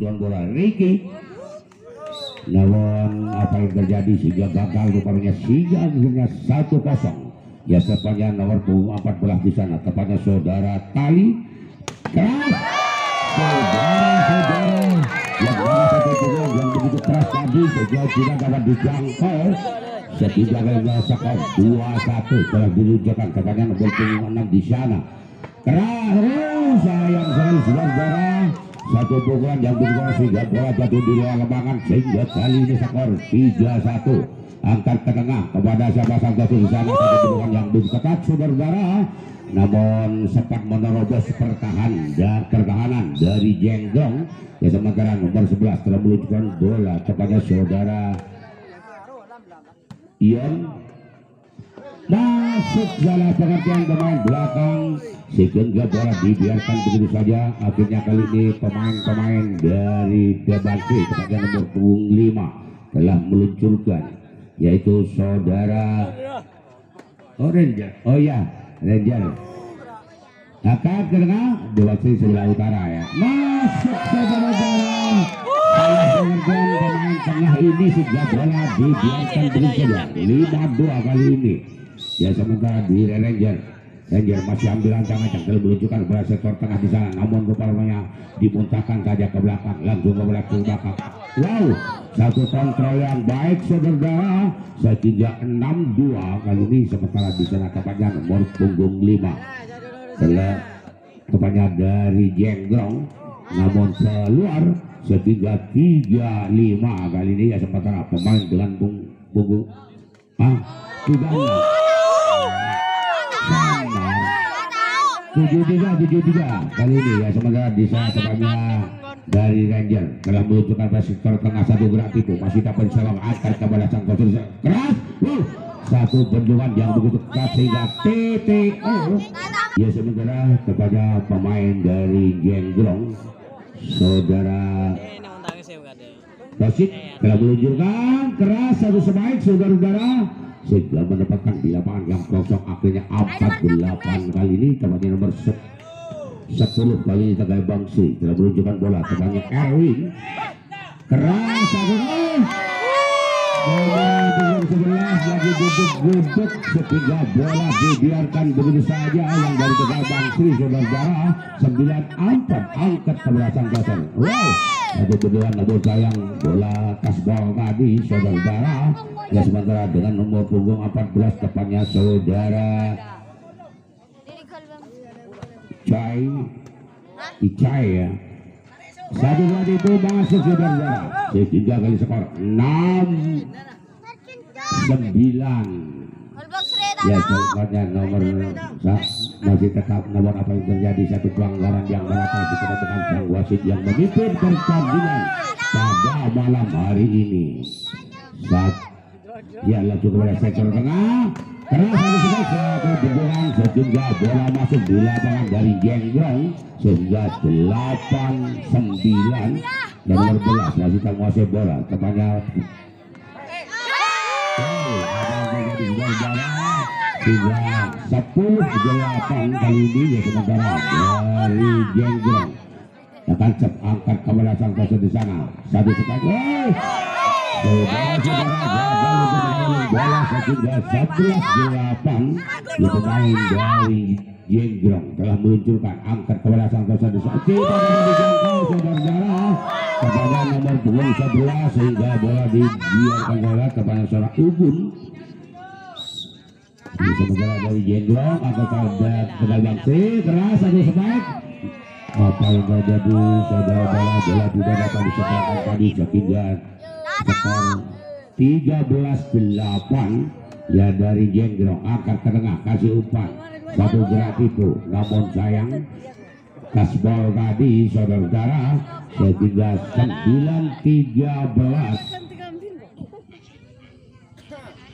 meluncurkan bola Ricky. Namun apa yang terjadi sehingga gagal rupanya sehingga akhirnya 1-0. Ya sepanjang nomor punggung 14 di sana tepatnya saudara Tali keras. Saudara yang mana satu pukulan yang begitu keras tadi sehingga tidak dapat dijangkau sehingga skor 2-1 telah diluncurkan tepatnya nomor punggung 6 di sana. Keras sayang sekali saudara. Satu pukulan yang dibuat sehingga bola jatuh di luar lapangan sehingga kali ini skor 3-1. Angkat ke tengah kepada siapa saja di sana. Satu pukulan yang begitu ketat saudara. Namun sempat menerobos pertahanan dari Jenggong. Ya sementara nomor 11 telah meluncurkan bola kepada saudara Ion. Masuk dalam pengertian pemain belakang sehingga bola dibiarkan begitu saja. Akhirnya kali ini pemain-pemain dari Debansi kepada nomor punggung 5 telah meluncurkan yaitu saudara Ranger. Oh ya Ranger akan ke tengah Debansi sebelah utara ya. Masuk saudara-saudara. Salah pengertian pemain tengah ini sehingga bola dibiarkan begitu saja. 5-2 kali ini. Ya sementara di Ranger masih ambil rancangan yang telah meluncurkan bola sektor tengah di sana. Namun rupanya dimuntahkan saja ke belakang, langsung ke belakang. Wow, satu kontrol yang baik saudara sehingga 6-2 kali ini. Sementara di sana tepatnya nomor punggung 5 telah tepatnya dari Jengrong, namun keluar sehingga 3-5 kali ini. Ya sementara pemain dengan punggung sudah 7-3 kali ini ya sementara di sana tepatnya dari Ranger telah meluncurkan sektor tengah satu gerak tipu masih dapat salam angkat kepada sang kotor keras. Satu bendukan yang begitu keras sehingga TTO ya sementara kepada pemain dari Jengrong saudara Tosit telah meluncurkan keras satu sebaik saudara-saudara sehingga mendapatkan di lapangan yang kosong. Akhirnya 48 kali ini tepatnya nomor 10 kali ini Tegai Bangsi telah meluncurkan bola tepatnya Erwin keras satu lagi duduk sehingga bola dibiarkan begitu saja yang dari Tegai Bangsi saudara 9-4 angkat kebelasan dasar. Wow, satu kedua namun sayang bola kasbol tadi saudara. Ya sementara dengan nomor punggung 14 tepatnya saudara Icai ya. Satu lagi itu masuk saudara sehingga kali skor 6-9. Ya sebenarnya nomor masih tetap nomor apa yang terjadi satu pelanggaran yang merata dikenakan sang wasit yang memimpin pertandingan pada malam hari ini. Ya langsung kepada sektor tengah keras satu bendukan sehingga bola masuk di lapangan dari Jengrong sehingga 8-9 dan nomor 11 masih menguasai bola tepatnya hingga 10-8 kali ini ya sementara dari Jengrong akan angkat kepada sang kotor di sana satu sekali bola sehingga 11-8 di pemain dari Jengrong telah meluncurkan angkat kepada sang kotor di sana tidak dijangkau saudara kepada nomor punggung 11 sehingga bola dibiarkan bola kepada seorang Ubun. Di sementara dari Jengrong atau pada Tegai Bangsi keras satu sebaik apa yang terjadi saudara-saudara bola tidak dapat disebarkan tadi sehingga skor 13-8 ya dari Jengrong angkat ke tengah kasih umpan satu gerak tipu namun sayang kasbol tadi saudara-saudara sehingga 9-13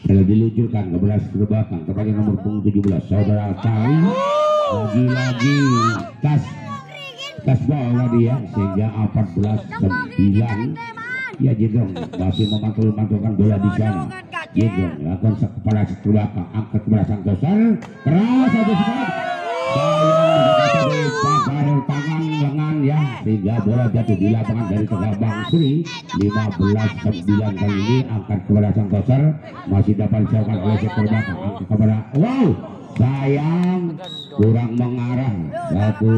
telah diluncurkan ke belas ke belakang kepada nomor punggung 17 saudara Tali lagi-lagi kasbol tadi ya sehingga 14-9 ya Jengrong masih memantulkan bola di sana. Jengrong lakukan kepala belakang angkat kepada sang kotor keras satu sekali pagar tangan lengan ya, sehingga bola jatuh di lapangan dari tengah Bang Sri. 15-9 kali ini angkat kepada sang toser, masih dapat dilakukan oleh sektor belakang, angkat kepada wow, sayang kurang mengarah satu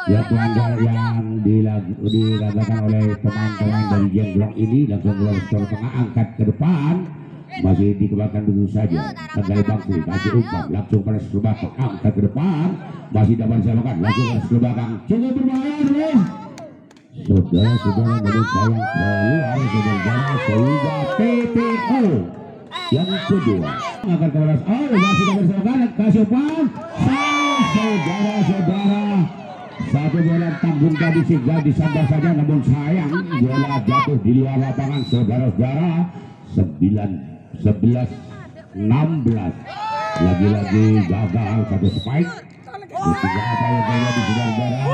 ya pelanggar yang dilakukan oleh pemain-pemain dari Jengglong ini. Langsung keluar skor tengah, angkat ke depan, masih dikembangkan begitu saja. Kendali Bang Sri, kasih umpan langsung pada skor belakang, angkat ke depan, masih dapat dilakukan langsung pada skor belakang, cukup berbahaya terus. Saudara-saudara menurut sayang keluar saudara sehingga TPO yang kedua akan kepada masih dapat dilakukan, kasih umpan, saudara-saudara. Satu bola tanggung tadi sehingga disambah saja, namun sayang bola jatuh di luar lapangan saudara-saudara. 11-16 lagi-lagi gagal satu spike. Ketiga apa yang terjadi saudara-saudara,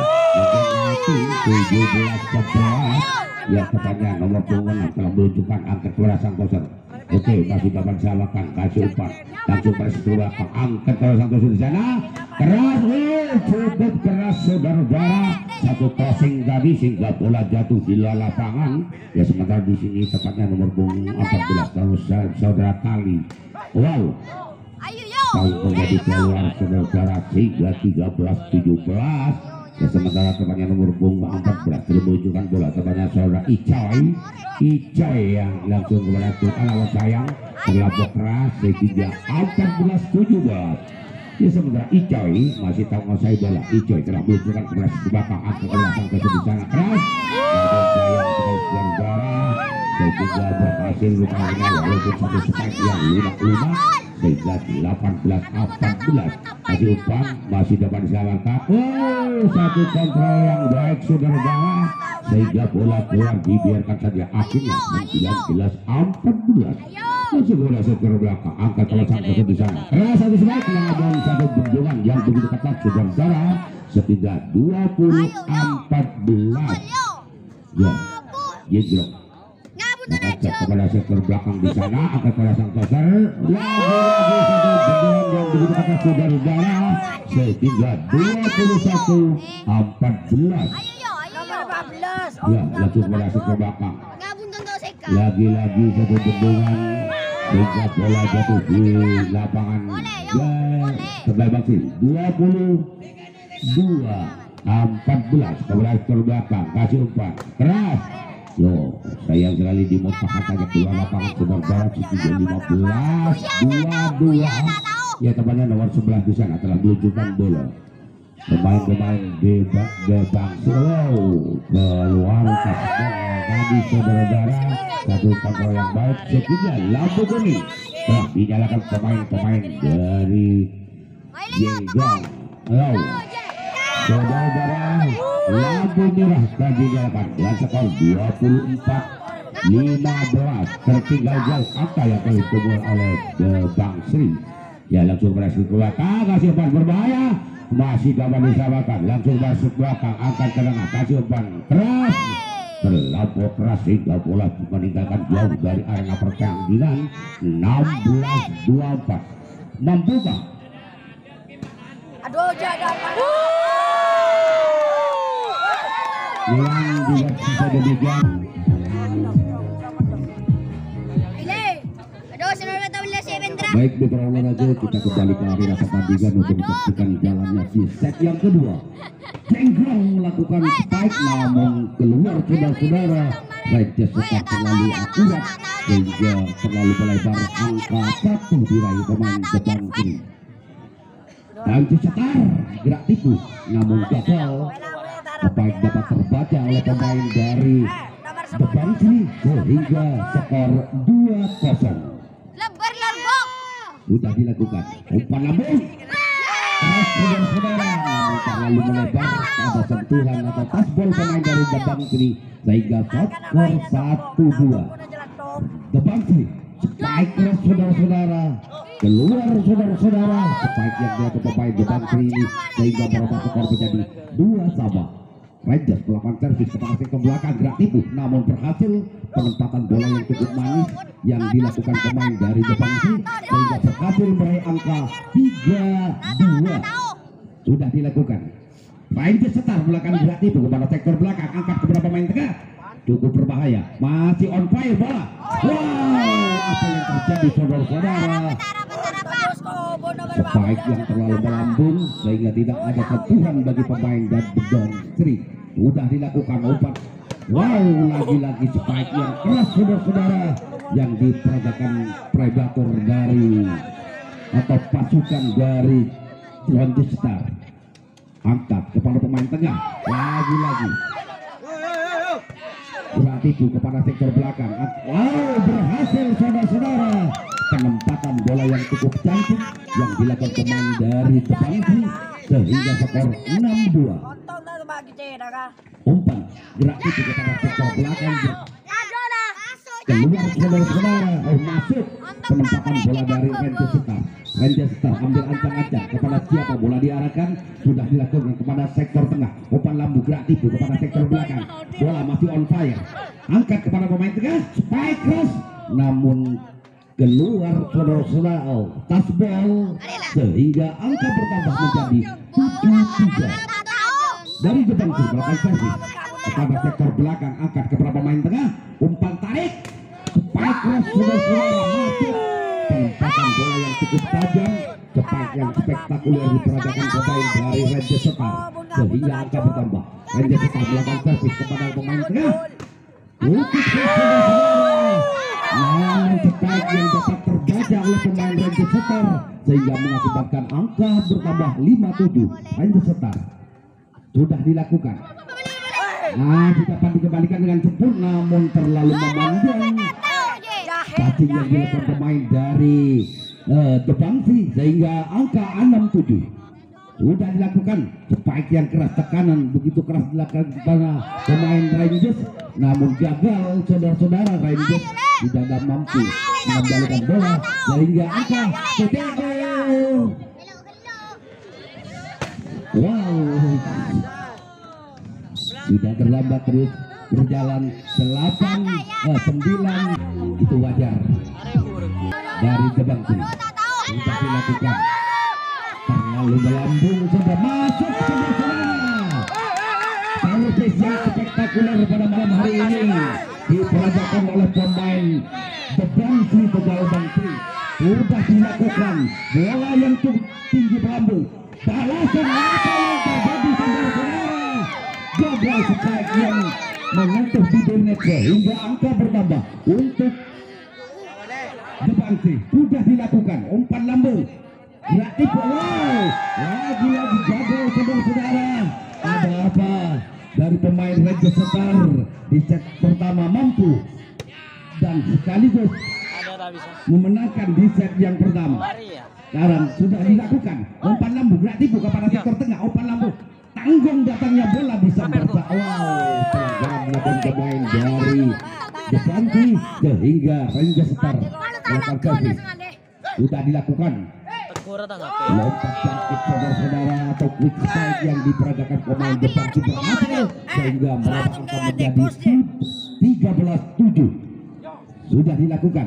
17-11 yang tepatnya nomor punggung telah menunjukkan angkat kepada sang toser. Oke, masih dapat disamakan, kasih umpan langsung pada setelah angkat kepada sang toser di sana, keras, cukup keras saudara-saudara. Satu crossing tadi sehingga bola jatuh di luar lapangan ya. Sementara di sini tepatnya nomor punggung 14 saudara Kali. Wow, tahun menjadi keluar saudara sehingga 13-17 ya. Sementara tepatnya nomor punggung 14 telah menunjukkan bola tepatnya saudara Icoy yang langsung kepada Alat sayang terlampau keras sehingga 14-17 ya. Sementara Icoy masih tahu menguasai bola. Icoy telah menunjukkan kepada belakang, angkat kepada sang toser di sana keras, namun sayang saudara sehingga berhasil lupa-lupa walaupun satu spike yang lunak-lunak sehingga 18-14. Kasih umpan masih dapat diselamatkan. Satu kontrol yang baik saudara-saudara sehingga bola keluar, dibiarkan saja. Akhirnya 19-14. Masih bola sektor belakang, angkat kalau sang toser di sana keras, satu spike namun satu benjolan yang begitu ketat saudara-saudara sehingga 20-14 ya. Jengglong angkat kepada sektor belakang di sana, angkat kepada sang toser, lagi-lagi satu benjolan yang begitu ketat saudara-saudara sehingga 21-14 ya. Langsung kepada sektor belakang, lagi-lagi satu benjolan sehingga bola jatuh di lapangan ya. Sebelah Bang Sri 22-14 kepada sektor belakang, kasih umpan keras. Loh, sayang sekali dimutakan saja keluar lapangan saudara. 15-22 ya. Tepatnya nomor 11 di sana telah menunjukkan bola. Pemain-pemain di Bang Sri keluar tadi saudara-saudara. Satu kontrol yang baik sehingga lampu kuning telah dinyalakan pemain-pemain dari Jengglong. Saudara-saudara, lampu merah telah dinyalakan dengan skor 24-15. Tertinggal jauh angka yang telah dikumpul oleh Bang Sri ya. Langsung berhasil keluar, kasih umpan berbahaya, masih dapat disamakan, langsung masuk belakang, angkat ke tengah, kasih umpan keras, terlampau keras sehingga bola meninggalkan jauh dari arena pertandingan. 16-24. Mampukah? Aduh, jangan. Yang juga bisa demikian. Baik, mitra olahraga, kita kembali ke arena pertandingan untuk menyaksikan jalannya di set yang kedua. Jengglong melakukan spike namun keluar saudara-saudara. Raja sekat terlalu akurat sehingga terlalu melebar, angka 1 diraih pemain depan kiri. Dan dicetar gerak tipu namun gagal. Baik dapat terbaca oleh pemain dari depan kiri sehingga skor 2-0. Sudah dilakukan umpan lambung saudara-saudara namun terlalu melebar, ada sentuhan atau tasbol pemain dari depan kiri sehingga skor 1-2. Depan kiri spike keras saudara-saudara, keluar saudara-saudara, spike yang dia ke pemain depan kiri ini sehingga merubah skor menjadi 2-2. Rangers melakukan servis kepada sektor belakang, gerak tipu namun berhasil. Penempatan bola yang cukup manis yang dilakukan pemain dari depan kiri sehingga berhasil meraih angka 3-2. Sudah dilakukan Rangers Setar belakang gerak tipu kepada sektor belakang, angkat kepada pemain tengah, cukup berbahaya, masih on fire bola. Wow, apa yang terjadi saudara-saudara? Spike yang terlalu melambung sehingga tidak ada sentuhan bagi pemain dan bedong Sri. Sudah dilakukan umpan. Wow, lagi-lagi spike yang keras saudara-saudara yang diperagakan predator dari atau pasukan dari Rangers Setar. Angkat kepada pemain tengah, lagi-lagi gerak tipu kepada sektor belakang. Wow, berhasil saudara-saudara, penempatan bola yang cukup cantik yang dilakukan pemain dari Tepangsi sehingga skor 6-2. Umpan gerak tipu kepada sektor belakang, keluar saudara-saudara, masuk penempatan bola dari Rangers Setar. Rangers Setar ambil ancang-ancang kepada siapa bola diarahkan, sudah dilakukan kepada sektor tengah. Umpan lambu gerak tipu kepada sektor belakang, bola masih on fire, angkat kepada pemain tengah, spike cross, namun keluar saudara-saudara, tasbol sehingga angka bertambah menjadi 7-3 dari depan ke belakang servis kepada sektor belakang, angkat kepada pemain tengah, umpan tarik, spike cross saudara-saudara, masuk penempatan bola yang cukup tajam, spike yang spektakuler diperagakan pemain dari Rangers Setar sehingga angka bertambah. Rangers Setar melakukan servis kepada pemain tengah, lukis saudara-saudara, namun spike yang dapat terbaca oleh pemain Rangers Setar sehingga mengakibatkan angka bertambah 5-7. Rangers Setar sudah dilakukan. Dapat dikembalikan dengan sempurna, namun terlalu memanjang passing yang dilakukan pemain dari Tepangsi sehingga angka 6-7. Sudah dilakukan spike yang keras, tekanan begitu keras dilakukan kepada pemain Rangers, namun gagal saudara-saudara. Rangers tidak mampu mengembalikan bola sehingga angka TTO. Wow, sudah terlambat terus berjalan 9 itu wajar dari Tepangsi. Sudah dilakukan terlalu melambung, sudah masuk saudara-saudara. Solusi yang spektakuler pada malam hari ini diperagakan oleh pemain Tepangsi Tegal Bangsi. Sudah dilakukan bola yang tinggi melambung, balasan apa yang terjadi saudara-saudara, gagal spike yang menyentuh bibir net sehingga angka bertambah untuk Tepangsi. Sudah dilakukan umpan lambung gerak tipu, wow, lagi-lagi gagal saudara-saudara. Ada apa dari pemain Rangers Setar di set pertama mampu dan sekaligus memenangkan di set yang pertama. Sekarang sudah dilakukan umpan lambung gerak tipu kepada sektor tengah, umpan lambung tanggung datangnya bola bisa bersa. Wow, pelanggaran melakukan pemain dari Tepangsi sehingga Rangers Setar melakukan servis. Sudah dilakukan lompat sakit saudara-saudara atau quick strike yang diperagakan pemain Tepangsi berhasil sehingga mereka menjadi 13-7. Sudah dilakukan.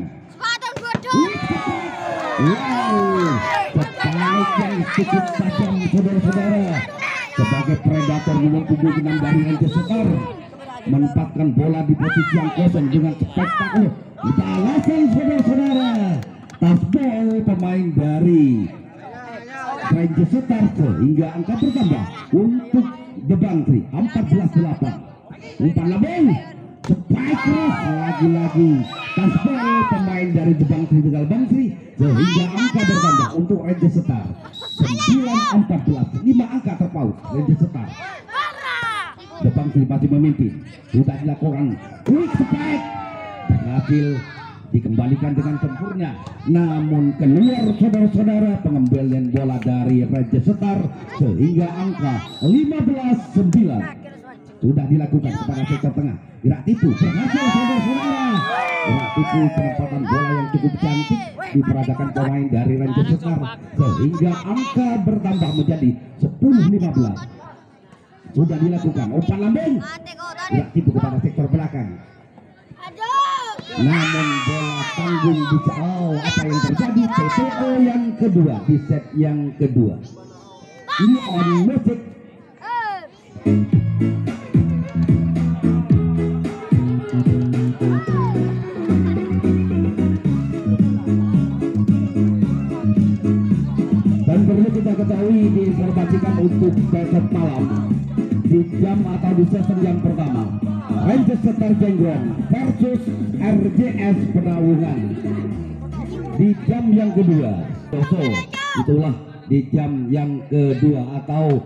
Wow, spike yang cukup tajam saudara-saudara sebagai predator nomor 76 dari Rangers Setar menempatkan bola di posisi yang kosong dengan spektakuler. Balasan saudara-saudara, tasbol pemain dari Rangers Setar sehingga angka bertambah untuk Tepangsi 14-8. Umpan lambung, spike cross, lagi-lagi tasbol pemain dari Tepangsi Tegal Bangsi sehingga angka bertambah untuk Rangers Setar 9-14. 5 angka terpaut Rangers Setar. Tepangsi masih memimpin. Sudah dilakukan quick spike, berhasil dikembalikan dengan sempurna, namun keluar saudara-saudara pengembalian bola dari Rangers Setar sehingga angka 15-9. Sudah dilakukan kepada sektor tengah, gerak tipu berhasil saudara-saudara. Gerak tipu penempatan bola yang cukup cantik diperagakan pemain dari Rangers Setar sehingga angka bertambah menjadi 10-15. Sudah dilakukan umpan lambung gerak tipu kepada sektor belakang, namun bola tanggung bisa. Apa yang terjadi? TTO yang kedua di set yang kedua. Ini on musik Dan perlu kita ketahui diinformasikan untuk besok malam di jam atau di sesi yang pertama, Rangers Setar Jenggon versus RJS Penawungan. Di jam yang kedua, itulah di jam yang kedua atau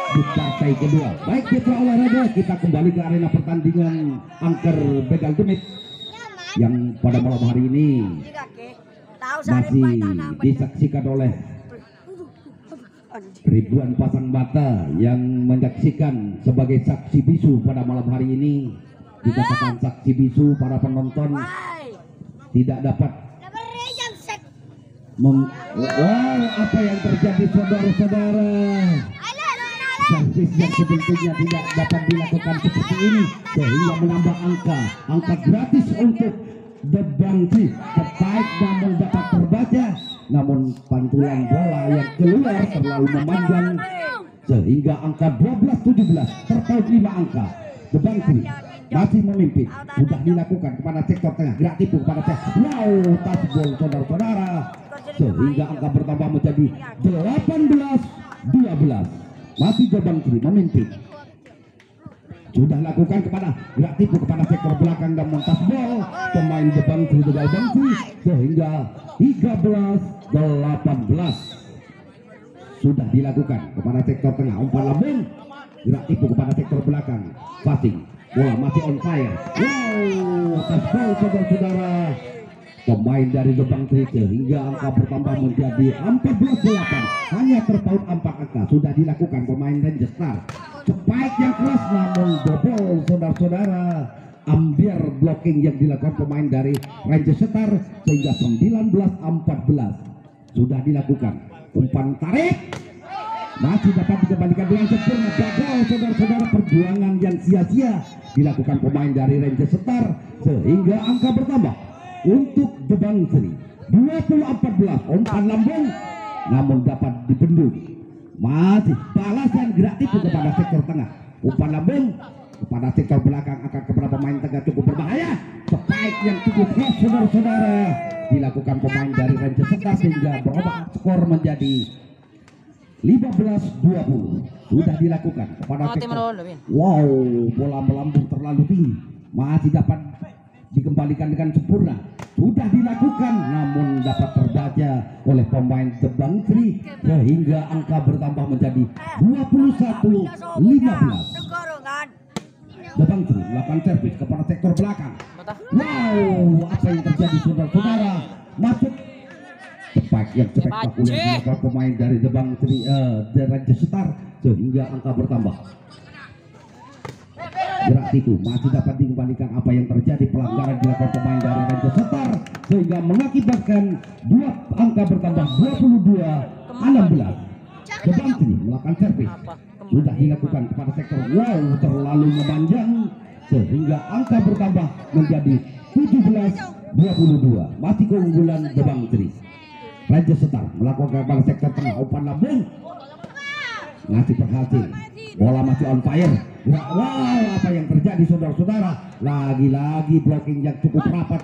di partai kedua. Baik mitra olahraga, kita kembali ke arena pertandingan angker begal demit yang pada malam hari ini masih disaksikan oleh ribuan pasang mata yang menyaksikan sebagai saksi bisu pada malam hari ini. Dikatakan saksi bisu, para penonton tidak dapat apa yang terjadi saudara-saudara. Servis yang sebetulnya tidak dapat dilakukan seperti ini sehingga menambah angka gratis untuk The Bangsi. Terbaik namun dapat terbaca, namun pantulan bola yang keluar terlalu memanjang sehingga angka 12-17 terpaut 5 angka. The Bangsi masih memimpin. Sudah dilakukan kepada sektor tengah, gerak tipu kepada touchball saudara-saudara sehingga angka bertambah menjadi 18-12. Masih The Bangsi memimpin. Sudah lakukan kepada gerak tipu kepada sektor belakang dan montas bol pemain The Bangsi sehingga 13-18. Sudah dilakukan kepada sektor tengah, umpan lambung, gerak tipu kepada sektor belakang, passing, bola masih on fire. Montas bol saudara-saudara pemain dari The Bangsi sehingga angka bertambah menjadi 14-8. Hanya terpaut 4 angka. Sudah dilakukan pemain Rangers Star. Spike yang keras namun bobol saudara-saudara. Ambil blocking yang dilakukan pemain dari Rangers Star sehingga 19-14. Sudah dilakukan umpan tarik, masih dapat dikembalikan dengan sempurna. Gagal saudara-saudara, perjuangan yang sia-sia dilakukan pemain dari Rangers Star sehingga angka bertambah untuk The Bangsi 20-14. Umpan lambung namun dapat dibendung. Masih balasan gerak tipu kepada sektor tengah, umpan lambung kepada sektor belakang akan kepada pemain tengah cukup berbahaya. Spike yang cukup keras saudara-saudara dilakukan pemain dari Rangers Star sehingga berubah skor menjadi 15-20. Sudah dilakukan kepada sektor. Bola melambung terlalu tinggi, masih dapat dikembalikan dengan sempurna. Sudah dilakukan namun dapat terbaca oleh pemain The Bangsi sehingga angka bertambah menjadi 21-15. The Bangsi melakukan servis kepada sektor belakang. Apa yang terjadi saudara-saudara? Masuk cepat yang spektakuler dilakukan pemain dari The Bangsi, The Rangers Star sehingga angka bertambah. Gerak tipu masih dapat dikembalikan. Apa yang terjadi? Pelanggaran dilakukan pemain dari Rangers Star sehingga mengakibatkan 2 angka bertambah 22-16. The Bangsi melakukan servis. Sudah dilakukan kepada sektor terlalu memanjang sehingga angka bertambah menjadi 17-22. Masih keunggulan The Bangsi. Rangers Star melakukan kepada sektor tengah, umpan lambung masih berhasil. Bola masih on fire. Apa yang terjadi saudara-saudara? Lagi-lagi blocking yang cukup rapat.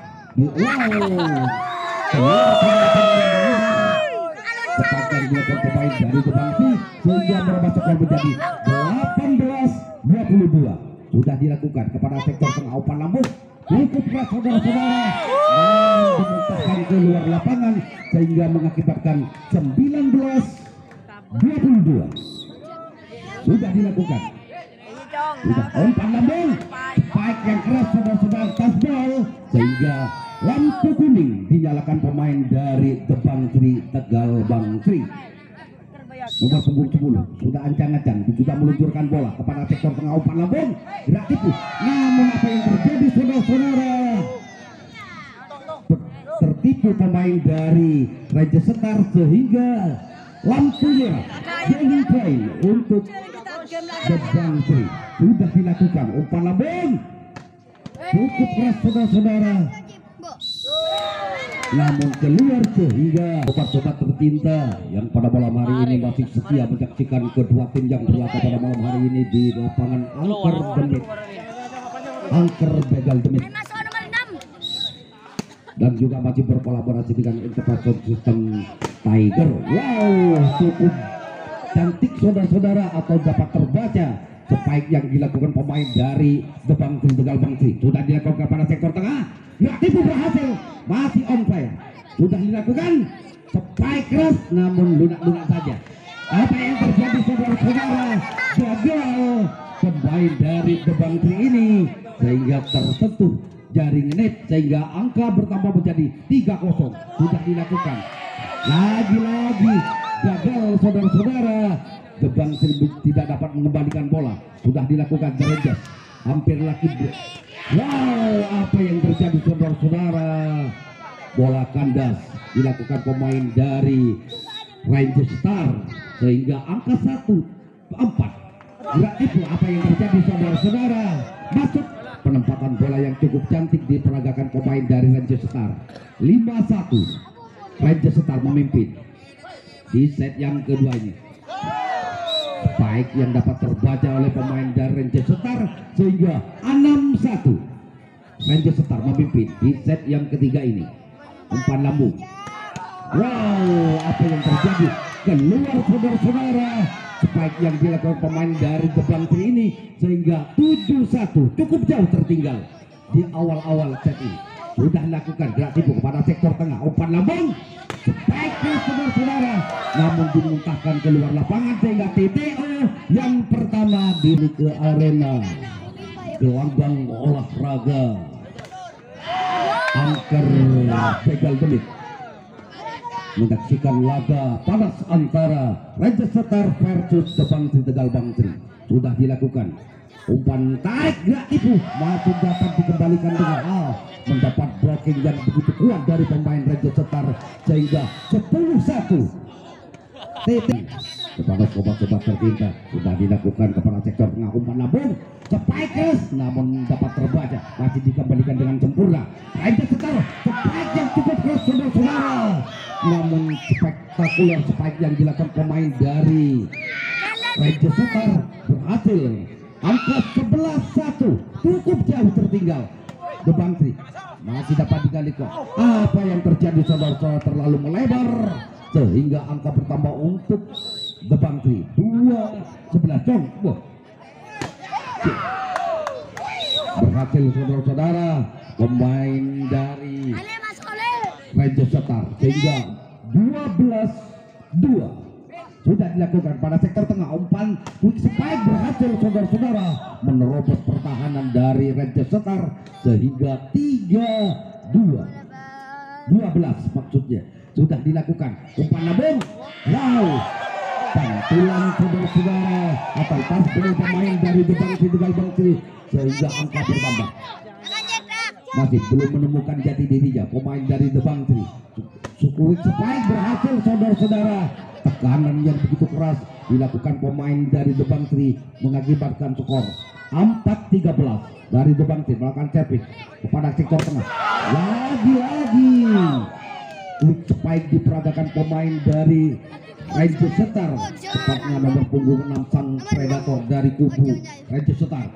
Cepatkan dilakukan pemain dari The Bangsi sehingga merubah skor menjadi 18-22. Sudah dilakukan kepada sektor tengah, umpan lambung cukup keras saudara-saudara dimuntahkan ke luar lapangan sehingga mengakibatkan 19-22. Sudah dilakukan. Sudah umpan lambung, spike yang keras saudara-saudara, touchball sehingga lampu kuning dinyalakan pemain dari The Bangsi Tegal Bangsi. Nomor 10 sudah ancang-ancang sudah meluncurkan bola kepada sektor tengah, umpan lambung, gerak tipu. Namun apa yang terjadi saudara-saudara? Tertipu pemain dari Rangers Star sehingga lampu merah jadi poin untuk The Bangsi. Sudah dilakukan umpan lambung cukup keras saudara-saudara. namun keluar sehingga sobat-sobat tercinta yang pada malam hari ini masih setia menyaksikan kedua tim yang berlaga pada malam hari ini di lapangan Angker Begal Demit dan juga masih berkolaborasi dengan Enterprise System Tiger. Wow, cukup cantik saudara-saudara, atau dapat terbaca spike yang dilakukan pemain dari The Bangkri Tegal Bangkri. Sudah dilakukan pada sektor tengah, nggak tipu berhasil, masih on fire. Sudah dilakukan spike keras namun lunak-lunak saja. Apa yang terjadi saudara-saudara? Gagal pemain dari The Bangkri ini sehingga tersentuh jaring net sehingga angka bertambah menjadi 3-0. Sudah dilakukan lagi-lagi gagal saudara-saudara. The Bangkri tidak dapat mengembalikan bola. Sudah dilakukan Rangers, hampir lagi. Wow, apa yang terjadi saudara-saudara? Bola kandas dilakukan pemain dari Rangers Star sehingga angka 1-4. Enggak itu apa yang terjadi saudara-saudara. Masuk penempatan bola yang cukup cantik diperagakan pemain dari Rangers Star. 5-1 Rangers Star memimpin di set yang kedua ini. Baik yang dapat terbaca oleh pemain dari Rangers Star sehingga 6-1 Rangers Star memimpin di set yang ketiga ini. Umpan lambung. Wow, apa yang terjadi? Keluar saudara-saudara. Spike yang dilakukan pemain dari The Bangkri ini sehingga 7-1, cukup jauh tertinggal di awal-awal set ini. Sudah lakukan gerak tipu kepada sektor tengah, umpan lambung, spike saudara-saudara, namun dimuntahkan keluar lapangan sehingga TTO yang pertama di ke arena gelanggang olahraga Angker Begal Demit. Menyaksikan laga panas antara Rangers Star versus The Bangkri Tegal Bangkri. Sudah dilakukan umpan tarik gerak tipu, masih dapat dikembalikan dengan mendapat blocking yang begitu kuat dari pemain Rangers Star sehingga 10-1 TT kepada sobat-sobat tercinta. Sudah dilakukan kepada sektor tengah, umpan lambung, spikers namun dapat terbaca, masih dikembalikan dengan sempurna. Rangers Star spike yang cukup keras saudara-saudara, namun spektakuler spike yang dilakukan pemain dari Rangers Star berhasil. Angka 11-1, cukup jauh tertinggal. The Bangkri masih dapat digalakkan. Apa yang terjadi saudara-saudara? Terlalu melebar sehingga angka bertambah untuk The Bangkri 2-11. Berhasil saudara-saudara pemain dari Rangers Star sehingga 12-2. Sudah dilakukan pada sektor tengah, umpan quick spike berhasil saudara-saudara menerobos pertahanan dari Rangers Star sehingga 3-12 maksudnya. Sudah dilakukan umpan lambung, wow, pantulan saudara-saudara atau tasbel pemain dari The Bangkri Tegal Bangkri sehingga angka bertambah. Masih belum menemukan jati dirinya pemain dari The Bangkri. Quick spike berhasil saudara-saudara. Tekanan yang begitu keras dilakukan pemain dari The Bangkri mengakibatkan skor 4-13 dari The Bangkri melakukan service kepada sektor tengah. Lagi-lagi quick spike diperagakan pemain dari Rangers Star, tepatnya nomor punggung 6 sang predator dari kubu Rangers Star.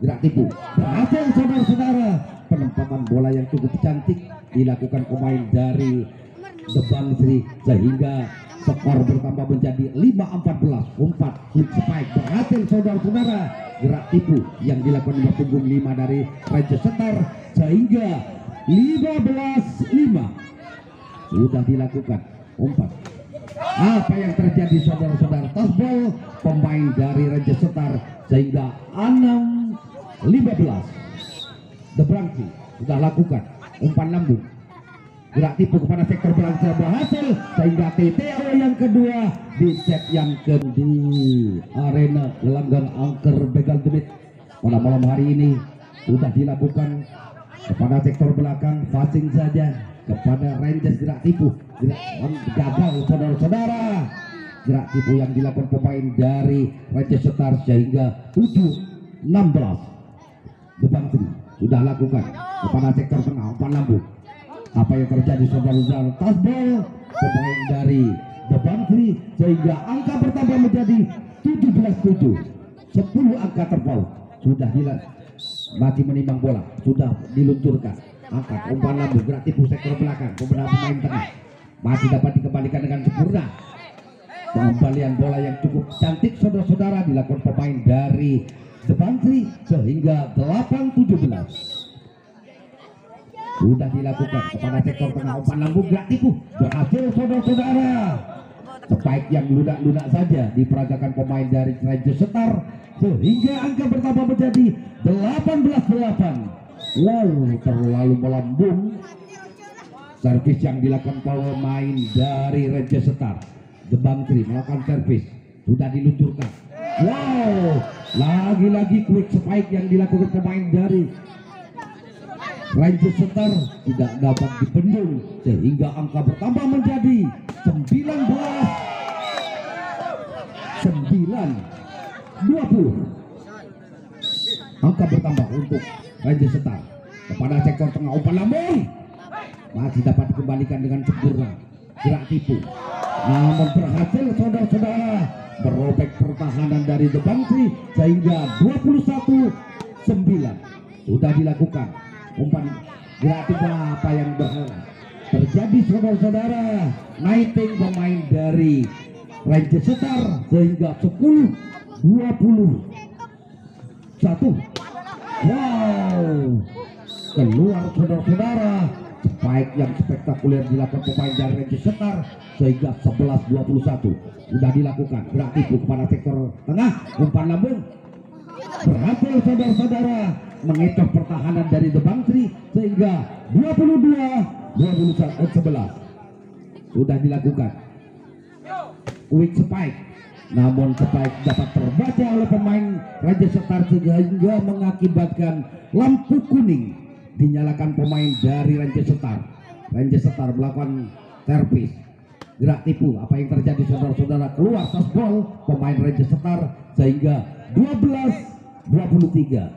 Gerak tipu berhasil saudara-saudara. Penempatan bola yang cukup cantik dilakukan pemain dari The Bangkri sehingga skor bertambah menjadi 5-14. Umpan quick spike berhasil saudara-saudara. Gerak tipu yang dilakukan nomor punggung 5 dari Rangers Star sehingga 15-5. Sudah dilakukan umpan. Apa yang terjadi saudara-saudara? Tasbol pemain dari Rangers Star sehingga 6-15. The Bangkri sudah lakukan umpan lambung, gerak tipu kepada sektor belakang berhasil sehingga TTO yang kedua di set yang kedua di arena gelanggang Angker Begal Demit pada malam hari ini. Sudah dilakukan kepada sektor belakang, passing saja kepada Rangers, gerak tipu gagal saudara-saudara. Gerak tipu yang dilakukan pemain dari Rangers Star sehingga 7-16. The Bangkri sudah lakukan kepada sektor tengah, umpan lambung Apa yang terjadi saudara-saudara? Tasbol pemain dari The Bantri sehingga angka bertambah menjadi 17-7. 10 angka terpaut. Sudah hilang. Masih menimbang bola. Sudah diluncurkan. Angkat umpan lambung gerak tipu sektor belakang. Beberapa pemain tengah masih dapat dikembalikan dengan sempurna. Pengembalian bola yang cukup cantik saudara-saudara dilakukan pemain dari The Bantri sehingga 8-17. Sudah dilakukan kepada sektor tengah umpan lambung gerak tipu berhasil saudara-saudara. Spike yang lunak-lunak saja diperagakan pemain dari Ranger Setar sehingga angka bertambah menjadi 18-8. Wow, terlalu melambung. Servis yang dilakukan pemain dari Ranger Setar. The Bantri melakukan servis sudah diluncurkan. Wow, lagi-lagi quick spike yang dilakukan pemain dari Ranger Setar tidak dapat dibendung sehingga angka bertambah menjadi 19-20. Angka bertambah untuk Ranger Setar kepada sektor tengah umpan lambung masih dapat dikembalikan dengan sempurna gerak tipu, namun berhasil saudara-saudara merobek pertahanan dari The Bantri sehingga 21-9. Sudah dilakukan umpan gerak tipu. Apa yang terjadi saudara-saudara? Naiting pemain dari Ranger Setar sehingga 10-21. Wow, keluar saudara-saudara. Spike yang spektakuler dilakukan pemain dari Ranger Setar sehingga 11-21. Sudah dilakukan gerak tipu kepada sektor tengah umpan lambung berhasil saudara-saudara mengecoh pertahanan dari The Bantri sehingga 22-11. Sudah dilakukan quick spike, namun spike dapat terbaca oleh pemain Ranger Setar sehingga mengakibatkan lampu kuning dinyalakan pemain dari Ranger Setar. Ranger Setar melakukan servis gerak tipu. Apa yang terjadi saudara-saudara? Keluar tasbol pemain Ranger Setar sehingga 12-23.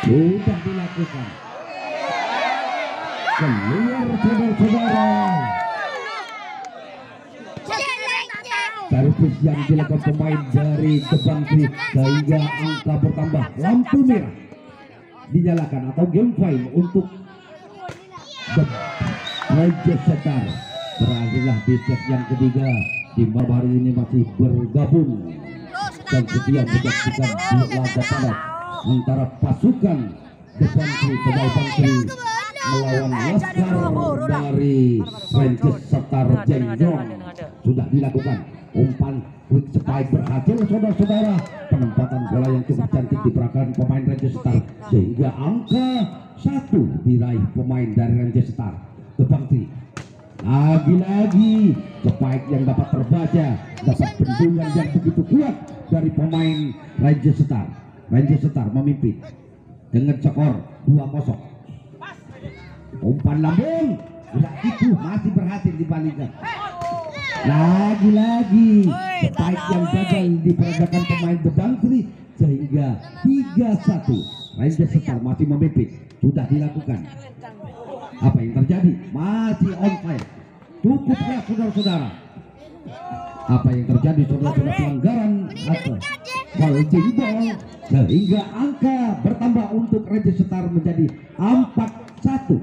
Sudah dilakukan keluar saudara-saudara. Servis yang dilakukan pemain dari The Bantri sehingga angka bertambah. Lampu merah dinyalakan atau game fine untuk The Ranger Setar. Berakhirlah di set yang ketiga. Tim hari ini masih bergabung dan setia menyaksikan laga panas antara pasukan The Bantri melawan Laskar dari Ranger Setar Jengjong. Sudah dilakukan umpan quick spike berhasil saudara-saudara. Penempatan bola yang cukup cantik diperagakan pemain Ranger Setar sehingga angka 1 diraih pemain dari Ranger Setar. The Bantri lagi-lagi spike yang dapat terbaca, dapat bendungan yang begitu kuat dari pemain Ranger Setar. Ranger Setar memimpin dengan skor 2-0. Umpan lambung gerak itu masih berhasil dibalikkan. Lagi-lagi spike yang gagal diperagakan pemain The Bantri sehingga 3-1. Ranger Setar masih memimpin. Sudah dilakukan. Apa yang terjadi? Masih on fire. Cukup ya saudara-saudara. Apa yang terjadi saudara-saudara? Pelanggaran atau holding ball sehingga angka bertambah untuk Ranger Setar menjadi 4-1.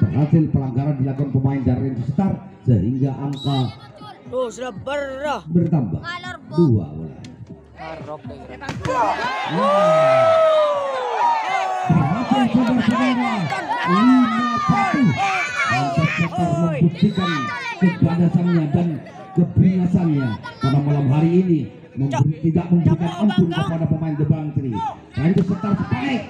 Berhasil pelanggaran dilakukan pemain dari Ranger Setar sehingga angka bertambah 2. Berhasil saudara-saudara 5-1. Ranger Setar membuktikan keganasannya dan kebinasannya pada malam hari ini, tidak memberikan ampun kepada pemain The Bantri. Ranger Setar spike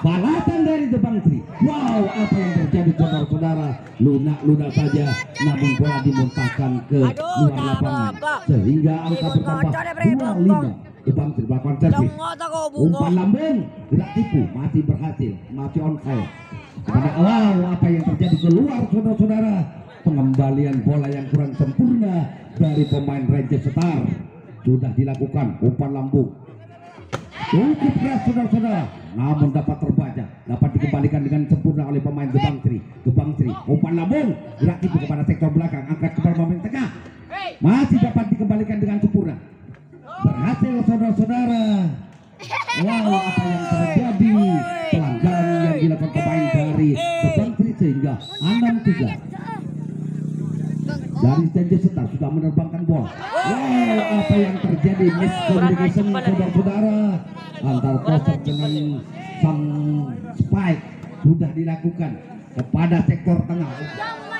balasan dari The Bantri. Wow, apa yang terjadi saudara-saudara? Lunak-lunak saja, namun bola dimuntahkan ke luar lapangan sehingga angka bertambah 2-5. The Bantri melakukan servis umpan lambung gerak tipu masih berhasil, masih on fire. Wow, apa yang terjadi? Keluar saudara-saudara. Pengembalian bola yang kurang sempurna dari pemain Ranger Setar. Sudah dilakukan umpan lambung Cukup keras saudara-saudara, namun dapat terbaca, dapat dikembalikan dengan sempurna oleh pemain Gebang Sri. Umpan lambung, gerak tipu kepada sektor belakang, angkat kepada pemain tengah, masih dapat dikembalikan dengan sempurna. Berhasil saudara-saudara. Wow, apa yang terjadi? Pelanggaran yang dilakukan pemain dari Gebang Sri sehingga 6-3. Dari Rangesetar sudah menerbangkan bola. Wow, apa yang terjadi? Miscommunication saudara-saudara antara Koster dengan sang Spike sudah dilakukan kepada sektor tengah.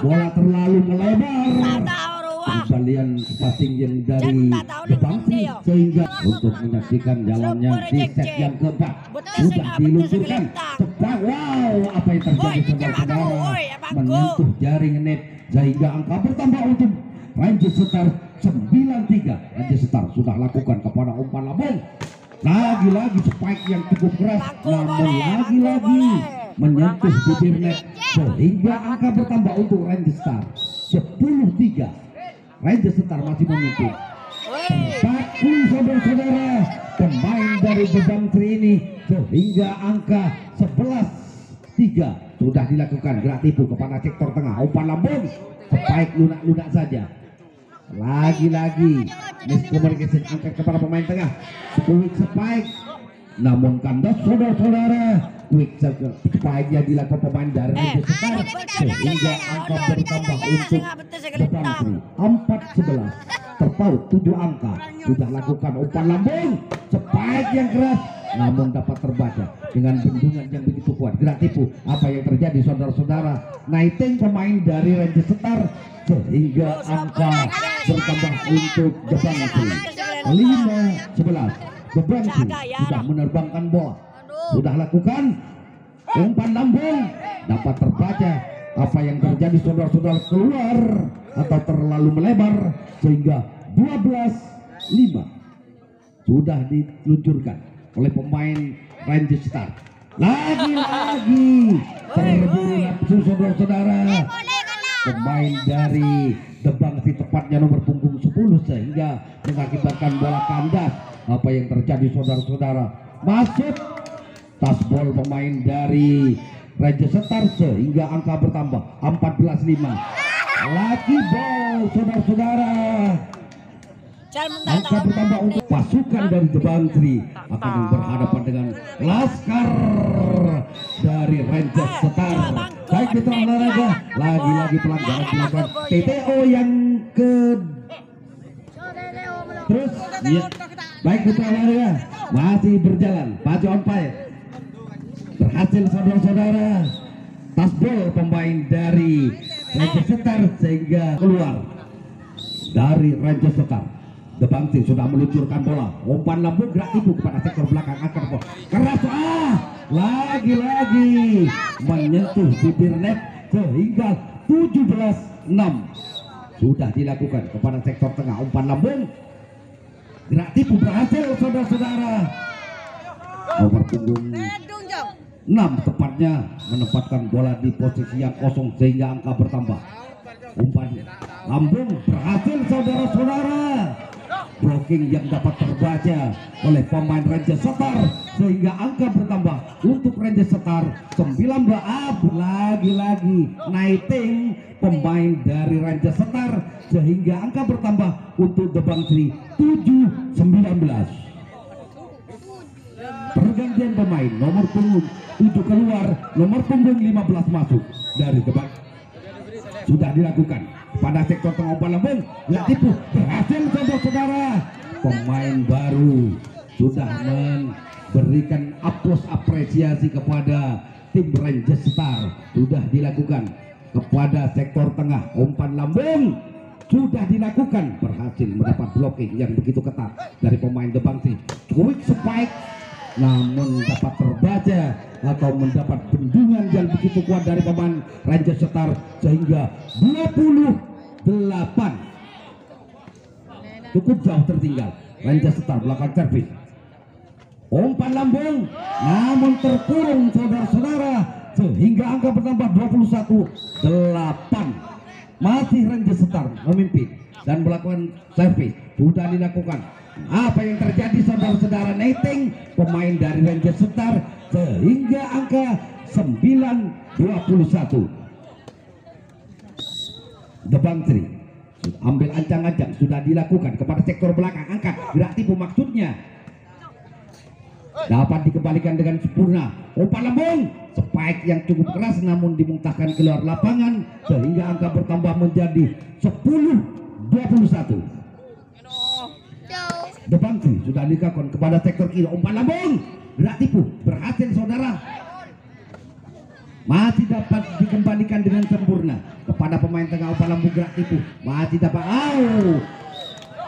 Bola terlalu melebar. Kembalian passing yang dari Gebang Sri sehingga untuk menyaksikan jalannya di set yang keempat sudah diluncurkan cepat. Wow, apa yang terjadi saudara-saudara? Menyentuh jaring net sehingga angka bertambah untuk Rangesetar 9-3. Rangesetar sudah lakukan kepada umpan lambung. Lagi-lagi spike yang cukup keras, namun lagi-lagi menyentuh bibir net sehingga angka bertambah untuk Rangesetar 10-3. Rangesetar masih memimpin. Takut saudara-saudara pemain dari Gebang Sri ini sehingga angka 11-3 sudah dilakukan. Gerak tipu kepada sektor tengah, umpan lambung, spike lunak-lunak saja. Lagi-lagi miscommunication, angkat kepada pemain tengah, quick spike, namun kandas saudara-saudara. Quick spike yang dilakukan pemain dari Rangesetar sehingga angka bertambah untuk Gebang Sri 4-11. Terpaut 7 angka. Sudah lakukan umpan lambung, spike yang keras namun dapat terbaca dengan bendungan yang begitu kuat. Gerak tipu, apa yang terjadi saudara-saudara? Naiting pemain dari Rangesetar sehingga angka bertambah untuk Gebang Sri 5-11. Gebang Sri sudah menerbangkan bola, sudah lakukan umpan lambung, dapat terbaca. Apa yang terjadi saudara-saudara? Keluar atau terlalu melebar sehingga 12-5 sudah diluncurkan oleh pemain Rangesetar. Lagi-lagi terburu nafsu saudara-saudara pemain dari Gebang Sri, tepatnya nomor punggung 10, sehingga mengakibatkan bola kandas. Apa yang terjadi saudara-saudara? Masuk tasbol pemain dari Rangesetar sehingga angka bertambah 14-5. Lagi ball saudara-saudara, angka bertambah untuk pasukan dari Gebang Sri akan berhadapan dengan Laskar dari Rangesetar. Baik mitra olahraga, lagi-lagi pelanggaran TTO yang ke terus ya. Baik mitra olahraga, masih berjalan, Pak umpire berhasil saudara-saudara tasbol pemain dari Rangesetar sehingga keluar dari Rangesetar. Gebang Sri sudah meluncurkan bola, umpan lambung, gerak tipu kepada sektor belakang, angkat bola keras, lagi-lagi menyentuh bibir net sehingga 17-6 sudah dilakukan kepada sektor tengah, umpan lambung, gerak tipu berhasil saudara-saudara. Nomor punggung 6 tepatnya menempatkan bola di posisi yang kosong sehingga angka bertambah. Umpan lambung berhasil saudara-saudara. Blocking yang dapat terbaca oleh pemain Rangesetar sehingga angka bertambah untuk Rangesetar 19. Lagi-lagi naiting pemain dari Rangesetar sehingga angka bertambah untuk Gebang Sri 7-19. Pergantian pemain, nomor punggung 7 keluar, nomor punggung 15 masuk dari Gebang. Sudah dilakukan pada sektor tengah, umpan lambung, nggak tipu, berhasil saudara-saudara. Pemain baru sudah memberikan aplaus apresiasi kepada tim Rangesetar. Sudah dilakukan kepada sektor tengah, umpan lambung sudah dilakukan, berhasil mendapat blocking yang begitu ketat dari pemain Gebang Sri. Quick spike namun dapat terbaca atau mendapat bendungan yang begitu kuat dari pemain Rangesetar sehingga 28 cukup jauh tertinggal. Rangesetar belakang servis, umpan lambung namun terkurung saudara-saudara sehingga angka bertambah 21-8. Masih Rangesetar memimpin dan melakukan servis, sudah dilakukan Apa yang terjadi saudara-saudara netting pemain dari Ranger Star sehingga angka 9-21. The Bantri ambil ancang-ancang sudah dilakukan kepada sektor belakang, angkat gerak tipu maksudnya dapat dikembalikan dengan sempurna. Umpan lambung, spike yang cukup keras namun dimuntahkan keluar lapangan sehingga angka bertambah menjadi 10-21. The Bantri sudah dilakukan kepada sektor kiri, umpan lambung, gerak tipu berhasil saudara, masih dapat dikembalikan dengan sempurna kepada pemain tengah. Umpan lambung gerak tipu masih dapat,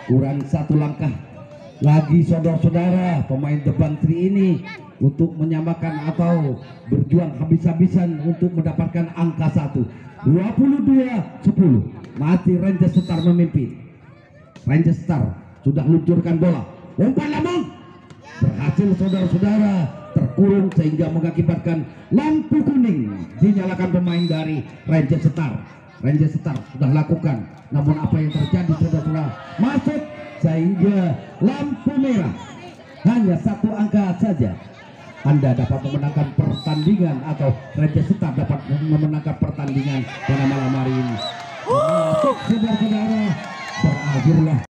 kurang satu langkah lagi saudara-saudara pemain The Bantri ini untuk menyamakan atau berjuang habis-habisan untuk mendapatkan angka 1. 22-10 masih Ranger Star memimpin. Ranger Star sudah luncurkan bola, umpan lambung berhasil saudara-saudara, terkurung sehingga mengakibatkan lampu kuning dinyalakan pemain dari Ranger Star. Ranger Star sudah lakukan, namun apa yang terjadi saudara-saudara, masuk sehingga lampu merah. Hanya satu angka saja Anda dapat memenangkan pertandingan atau Ranger Star dapat memenangkan pertandingan pada malam hari ini. Masuk saudara-saudara, berakhirlah